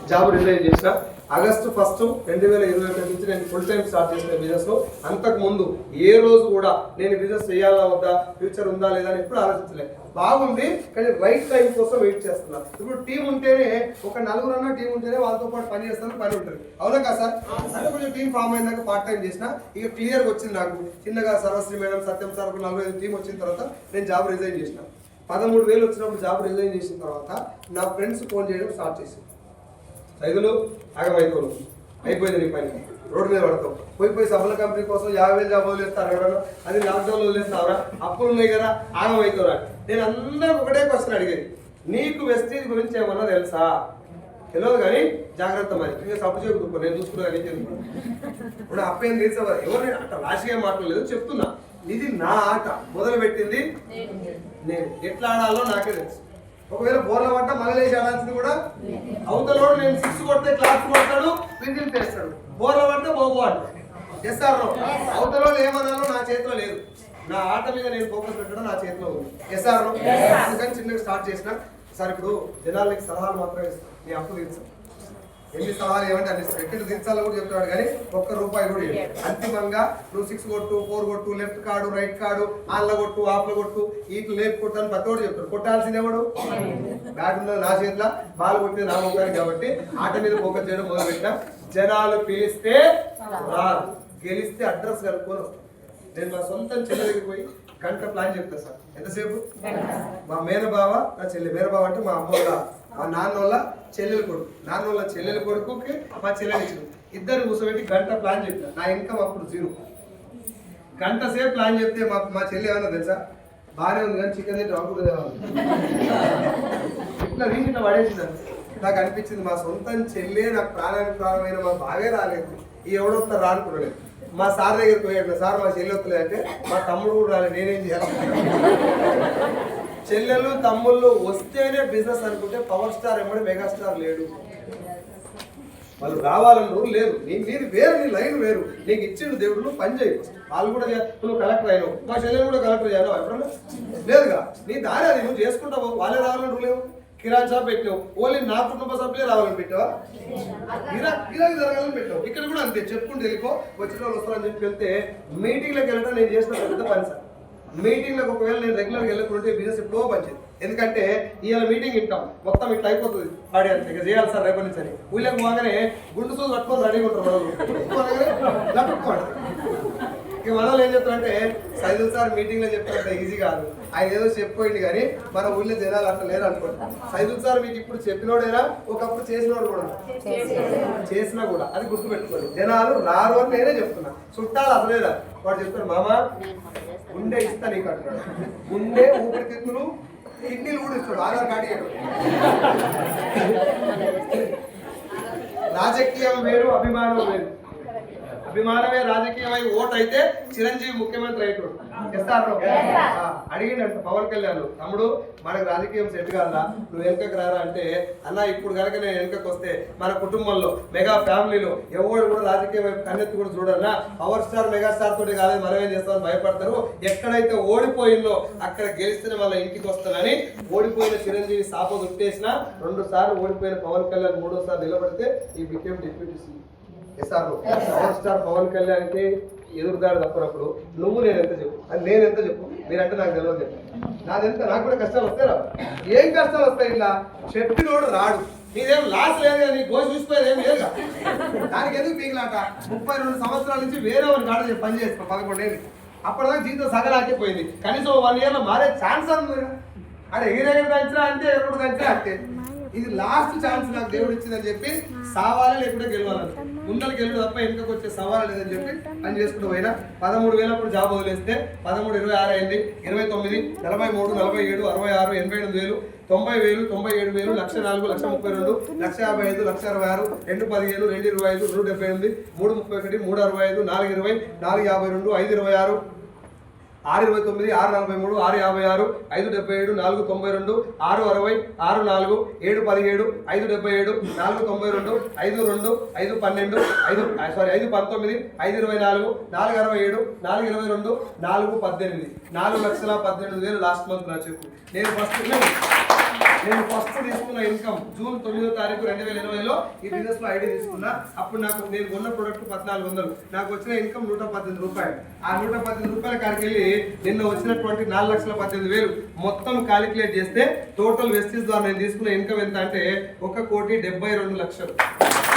Job resign చేసిన August 1, 2021 నుంచి నేను ఫుల్ టైం స్టార్ట్ చేసిన బిజినెస్ లో. అంతకు ముందు ఏ రోజు కూడా నేను బిజినెస్ చేయాలా వద్దా, ఫ్యూచర్ ఉందా లేదా అని ఎప్పుడు ఆలోచించలేదు. బాగుంది కానీ రైట్ టైం కోసం వెయిట్ చేస్తున్నా. ఇప్పుడు టీం ఉంటేనే, ఒక నలుగురన్నా టీం ఉంటేనే వాళ్ళతో పాటు పని చేస్తాను, పని ఉంటుంది. అవునా కదా సార్? అంటే కొంచెం టీం ఫామ్ అయినాక పార్ట్ టైం చేసిన, ఇక క్లియర్గా వచ్చింది నాకు. చిన్నగా సర్వశ్రీ మేడం, సత్యం సార్ 45 టీం వచ్చిన తర్వాత నేను జాబ్ రిజైన్ చేసిన. 13,000 వచ్చినప్పుడు జాబ్ రిజైన్ చేసిన తర్వాత నా ఫ్రెండ్స్ ఫోన్ చేయడం స్టార్ట్ చేసి, రైతులు ఆగమైపోను, అయిపోయింది నీ పని, రోడ్డు మీద పడతావు, పోయి సఫల కంపెనీ కోసం 50,000 జాబ్ వదిలేస్తారు ఎవరన్నా, అది లాక్డౌన్లో వదిలేస్తావరా, అప్పులు ఉన్నాయి కదా, ఆగమవుతావురా. నేను అందరికి ఒకటే క్వశ్చన్ అడిగేది, నీకు వెస్టీజ్ గురించి ఏమన్నా తెలుసా? తెలియదు కానీ జాగ్రత్త, మరి ఇంకా సబ్బు చెప్పుకో, నేను చూసుకున్నా కానీ ఇప్పుడు అప్పేం తెలిసేవారు ఎవరు అట్లా రాశిగా మాట్లాడలేదు, చెప్తున్నా. ఇది నా ఆట, మొదలు పెట్టింది నేను. ఎట్లా ఆడాలో నాకే తెలుసు. ఒకవేళ బోర్ల పట్ట మగలేసి ఆడాల్సింది కూడా అవతల. నేను 6 కొడితే క్లాస్ కొడతాడు, విజిల్ చేస్తాడు. బోర్ల పడితే బోబో అంటాడు. ఎస్ఆర్ అవతల ఏమన్నానో నా చేతిలో లేదు. నా ఆట మీద నేను ఫోకస్ పెట్టడం నా చేతిలో ఉంది. ఎస్ఆర్ అందుకని చిన్నగా స్టార్ట్ చేసిన. సార్ ఇప్పుడు జనాలకి సలహాలు మాత్రమే ఇస్తాను, నీ అప్పు తీర్చాను. ఎన్ని సలహాలు ఏమంటే అన్ని ఎక్కడ తీర్చాలో కూడా చెప్తాడు కానీ ₹1 కూడా ఇవ్వడు. అంతిమంగా నువ్వు 6 కొట్టు, 4 కొట్టు, లెఫ్ట్ కాడు, రైట్ కాడు, ఆన్ల కొట్టు, ఆఫ్ల కొట్టు, ఈట్లు లేపు కొట్టు అని ప్రతి ఒక్కటి చెప్తాడు. కొట్టాల్సింది ఎవడు? బ్యాట్ ఉన్నది నా చేతిలో, బాల్ కొట్టేది నా ముఖానికి. కాబట్టి ఆట మీద ఫోకస్ చేయడం మొదలు పెట్టినా. జనాలు పిలిస్తే రాదు, గెలిస్తే అడ్రస్ కనుక్కొని వస్తాను. నేను మా సొంత చెల్లె దగ్గరికి పోయి గంట ప్లాన్ చెప్తా సార్. ఎంతసేపు? మా మేనబావ నా చెల్లె, మేనబావ అంటే మా అమ్మ వాళ్ళ, మా నాన్న వాళ్ళ చెల్లెలు కొడుకు, నాన్న వాళ్ళ చెల్లెలు కొడుకుకి మా చెల్లెలు ఇచ్చింది. ఇద్దరు కూర్చోబెట్టి గంట ప్లాన్ చెప్తా. నా ఇన్కమ్ అప్పుడు 0. గంట సేపు ప్లాన్ చెప్తే మా చెల్లి ఏమన్నా తెలుసా, బాగానే ఉంది కానీ చికెన్ తింటే రాకుండా ఇట్లా రీసెంట్ పడేసిందని నాకు అనిపించింది. మా సొంత చెల్లె నాకు ప్రాణానికి ప్రాణమైన మా బావే రాలేదు, ఈ ఎవడొస్తా రానుకున్నాడు. మా సార్ దగ్గరికి పోయాడు, సార్ మా చెల్లి వస్తలేదు అంటే మా తమ్ముడు కూడా రాలేదు, నేనేం చేయాలి? చెల్లెళ్ళు తమ్ముళ్ళు వస్తేనే బిజినెస్ అనుకుంటే పవర్ స్టార్ ఎమ్మడి మెగాస్టార్ లేడు. వాళ్ళు రావాలని రూల్ లేదు. నీది వేరు, నీ లైన్ వేరు. నీకు ఇచ్చిండు దేవుడు, నువ్వు పని చేయవు. వాళ్ళు కూడా నువ్వు కలెక్టర్ అయినావు, మా చెల్లెలు కూడా కలెక్టర్ చేయను ఎప్పుడన్నా లేదుగా. నీ దారి అది, నువ్వు చేసుకుంటావు. వాళ్ళే రావాలని రూల్ లేవు. కిరాణా షాప్ పెట్టావు, ఓన్లీ నా కుటుంబ సభ్యులే రావాలని పెట్టావా? గిరాకి జరగాలని పెట్టావు. ఇక్కడ కూడా అంతే, చెప్పుకుంటూ వెళ్ళిపో, వచ్చిన వాళ్ళు వస్తారని చెప్పి వెళ్తే. మీటింగ్లోకి వెళ్ళడం నేను చేసిన పెద్ద పని సార్. మీటింగ్లకు ఒకవేళ నేను రెగ్యులర్గా వెళ్ళకుంటే బిజినెస్ ఎప్పుడో పనిచేది. ఎందుకంటే ఇవాళ మీటింగ్ ఇంటాం, మొత్తం ఇట్లా అయిపోతుంది. పాడే ఇక చేయాలి సార్ రేపటి నుంచి అని ఊళ్ళకి పోగానే గుండు సూదు కట్టుకొని రెడీగా ఉంటారు. లట్టుకోండి. ఇక మనలో ఏం చెప్తారంటే, సైదుల్ సార్ మీటింగ్లో చెప్తారంటే ఈజీ కాదు, ఆయన ఏదో చెప్పిపోయింది కానీ మన ఊళ్ళో జనాలు అట్లా లేరు అనుకోండి. సైదుల్ సార్ మీకు ఇప్పుడు చెప్పినోడైనా ఒకప్పుడు చేసినోడు కూడా చేసినా కూడా అది గుర్తుపెట్టుకోండి. జనాలు రారు అని నేనే చెప్తున్నా. చుట్టాలు అసలేదా వాడు చెప్తాడు, మామ ఉండే ఇస్తా నీకు అంటున్నాడు. ఉండే ఊపిరితిత్తులు, కిడ్నీలు కూడా ఇస్తాడు, ఆధార్ కార్డు ఇవ్వడు. రాజకీయం వేరు, అభిమానం వేరు. అభిమానమే రాజకీయమై ఓటు అయితే చిరంజీవి ముఖ్యమంత్రి అయిపోడు. అడిగిండంట పవన్ కళ్యాణ్, తమ్ముడు మనకు రాజకీయం సెట్ కాదా, నువ్వు వెనుకకు రారా అంటే, అన్న ఇప్పుడు కనుక నేను వెనుకకు వస్తే మన కుటుంబంలో మెగా ఫ్యామిలీలో ఎవరు కూడా రాజకీయం వైపు కన్నెత్తి కూడా చూడన్నా, పవర్ స్టార్ మెగాస్టార్ తోటి కాలేదు మనం ఏం చేస్తామని భయపడతారు. ఎక్కడైతే ఓడిపోయిందో అక్కడ గెలిస్తేనే మళ్ళీ ఇంటికి వస్తానని ఓడిపోయిన చిరంజీవి సాప దుట్టేసిన. 2 సార్లు ఓడిపోయిన పవన్ కళ్యాణ్ 3వ సారి నిలబడితే ఈ became deputy CM. Power star Pawan కళ్యాణ్కి ఎదురుదారి తప్పినప్పుడు నువ్వు నేను ఎంత చెప్పు, అది నేను ఎంత చెప్పు, మీరంటే నాకు తెలియదు చెప్పు. నాదెంత, నాకు కూడా కష్టాలు వస్తాయి రా. ఏం కష్టాలు వస్తాయి? ఇలా చెప్పినోడు రాడు, నీదేం లాస్ లేదు కదా, నీ గోసి చూసిపోయేది ఏం లేదు. దానికి ఎందుకు పీకిలాట? 32 సంవత్సరాల నుంచి వేరే వారి కాడ పని చేస్తాం 11 ఏళ్ళు. అప్పటిదాకా జీవితం సగలాకిపోయింది. కనీసం 1 ఇయర్లో మారే ఛాన్స్ ఉంది. అదే ఎగిరెగర దంచినా అంతే, ఎప్పుడు దంచినా అంతే. ఇది లాస్ట్ ఛాన్స్ నాకు దేవుడు ఇచ్చిందని చెప్పి సావాలి, లేకుండా గెలవాలని. ముందరికి గెలుడు తప్ప వెనుకకు వచ్చే సవాలు లేదని చెప్పి పని చేసుకుంటూ పోయినా. 13,000 అప్పుడు జాబ్ వదిలేస్తే 13, 26 అయింది, 29, 43, 47, 66, 88,000, 90,000, 97,000, 1,04,000, 1,32,000, 1,55,000, 1,66, 2,15, 2,25, 1,78, 3,31, 3,65, 4,20, 4,52, 5,26, 6,29, 6,43, 6,56, 5,77, 4,92, 6,60, 6,4, 7,17, 5,77, 4,92, 5,2, 5,12, 5,19, 5,24, 4,67, 4,22, 4,18, 4,18,000 లాస్ట్ మంత్ నా చెప్పు. నేను ఫస్ట్ నేను ఫస్ట్ తీసుకున్న ఇన్కమ్ జూన్ 9వ తారీఖు 2020లో ఈ బిజినెస్ లో ఐడి తీసుకున్నా. అప్పుడు నేను కొన్న ప్రొడక్ట్ 1400, నాకు వచ్చిన ఇన్కమ్ 118 రూపాయలు. ఆ 118 రూపాయల కాడికి వెళ్ళి నిన్న వచ్చినటువంటి 4,18,000 మొత్తం క్యాలిక్యులేట్ చేస్తే టోటల్ వెస్టీస్ ద్వారా నేను తీసుకున్న ఇన్కమ్ ఎంత అంటే 1,72,00,000.